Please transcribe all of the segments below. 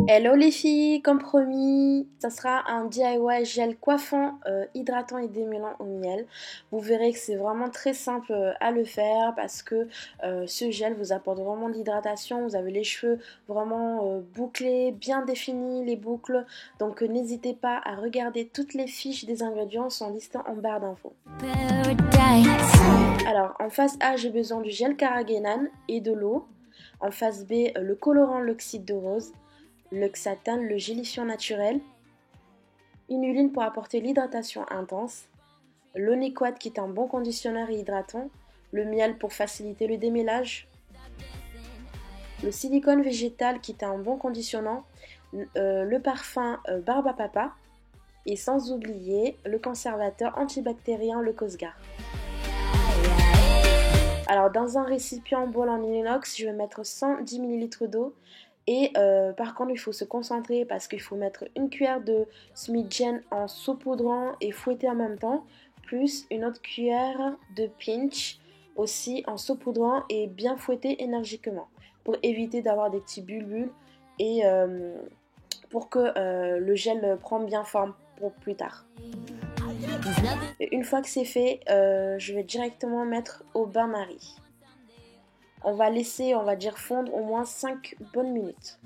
Hello les filles, comme promis, ça sera un DIY gel coiffant, hydratant et démêlant au miel. Vous verrez que c'est vraiment très simple à le faire parce que ce gel vous apporte vraiment de l'hydratation. Vous avez les cheveux vraiment bouclés, bien définis les boucles. Donc n'hésitez pas à regarder toutes les fiches des ingrédients sont listées en barre d'infos. Alors en phase A, j'ai besoin du gel carrageenan et de l'eau. En phase B, le colorant l'oxyde de rose. L'oxatane, le gélifiant naturel, une huile pour apporter l'hydratation intense, l'Oniquat qui est un bon conditionneur et hydratant, le miel pour faciliter le démêlage, le silicone végétal qui est un bon conditionnant, le parfum Barbe à Papa et sans oublier le conservateur antibactérien le Cosgar. Alors dans un récipient en bol en inox, je vais mettre 110 ml d'eau. Et par contre, il faut se concentrer parce qu'il faut mettre une cuillère de Smidgen en saupoudrant et fouetter en même temps, plus une autre cuillère de pinch aussi en saupoudrant et bien fouetter énergiquement pour éviter d'avoir des petits bulles et pour que le gel prenne bien forme pour plus tard. Et une fois que c'est fait, je vais directement mettre au bain-marie. On va laisser, on va dire, fondre au moins 5 bonnes minutes.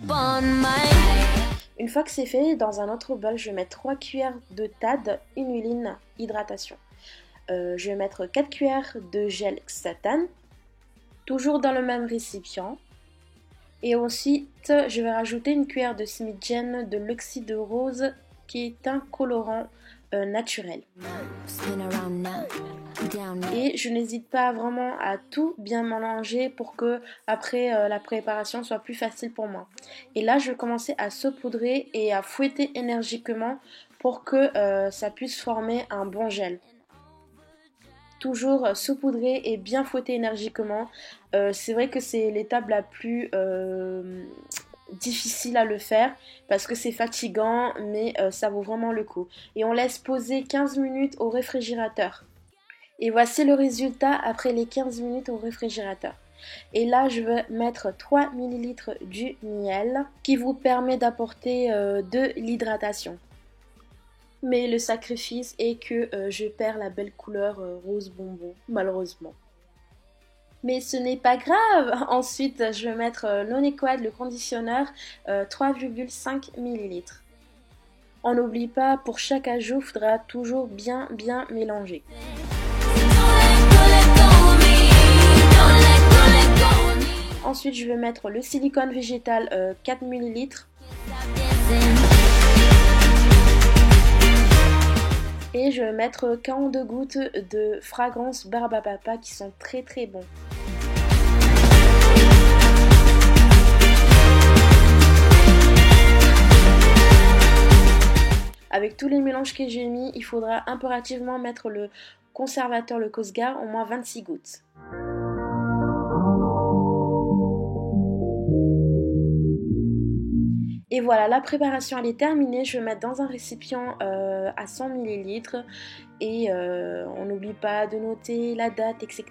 Une fois que c'est fait, dans un autre bol, je vais mettre 3 cuillères de TAD, inuline, hydratation. Je vais mettre 4 cuillères de gel Xatane, toujours dans le même récipient. Et ensuite, je vais rajouter une cuillère de Smidgen de l'oxyde de rose, qui est un colorant naturel. Et je n'hésite pas vraiment à tout bien mélanger pour que après la préparation soit plus facile pour moi. Et là je vais commencer à saupoudrer et à fouetter énergiquement pour que ça puisse former un bon gel. Toujours saupoudrer et bien fouetter énergiquement. C'est vrai que c'est l'étape la plus difficile à le faire parce que c'est fatigant, mais ça vaut vraiment le coup. Et on laisse poser 15 minutes au réfrigérateur. Et voici le résultat après les 15 minutes au réfrigérateur. Et là, je vais mettre 3 ml du miel qui vous permet d'apporter de l'hydratation. Mais le sacrifice est que je perds la belle couleur rose bonbon, malheureusement. Mais ce n'est pas grave. Ensuite, je vais mettre l'Oniquat, le conditionneur, 3,5 ml. On n'oublie pas, pour chaque ajout, il faudra toujours bien mélanger. Ensuite, je vais mettre le silicone végétal 4 ml. Et je vais mettre 42 gouttes de fragrance Barbe à Papa qui sont très bons. Avec tous les mélanges que j'ai mis, il faudra impérativement mettre le conservateur, le Cosgar, au moins 26 gouttes. Et voilà, la préparation elle est terminée. Je vais mettre dans un récipient à 100 ml et on n'oublie pas de noter la date, etc.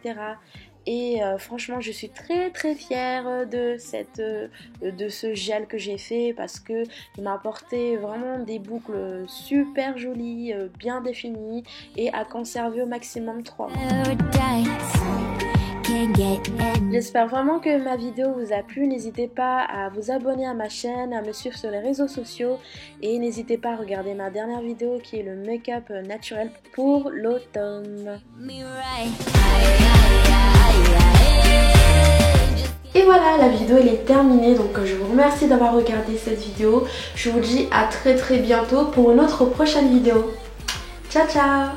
Et franchement, je suis très fière de ce gel que j'ai fait parce que il m'a apporté vraiment des boucles super jolies, bien définies et à conserver au maximum 3 mois. J'espère vraiment que ma vidéo vous a plu. N'hésitez pas à vous abonner à ma chaîne, à me suivre sur les réseaux sociaux et n'hésitez pas à regarder ma dernière vidéo qui est le make-up naturel pour l'automne. Et voilà, la vidéo elle est terminée, donc je vous remercie d'avoir regardé cette vidéo. Je vous dis à très bientôt pour une autre prochaine vidéo. Ciao ciao.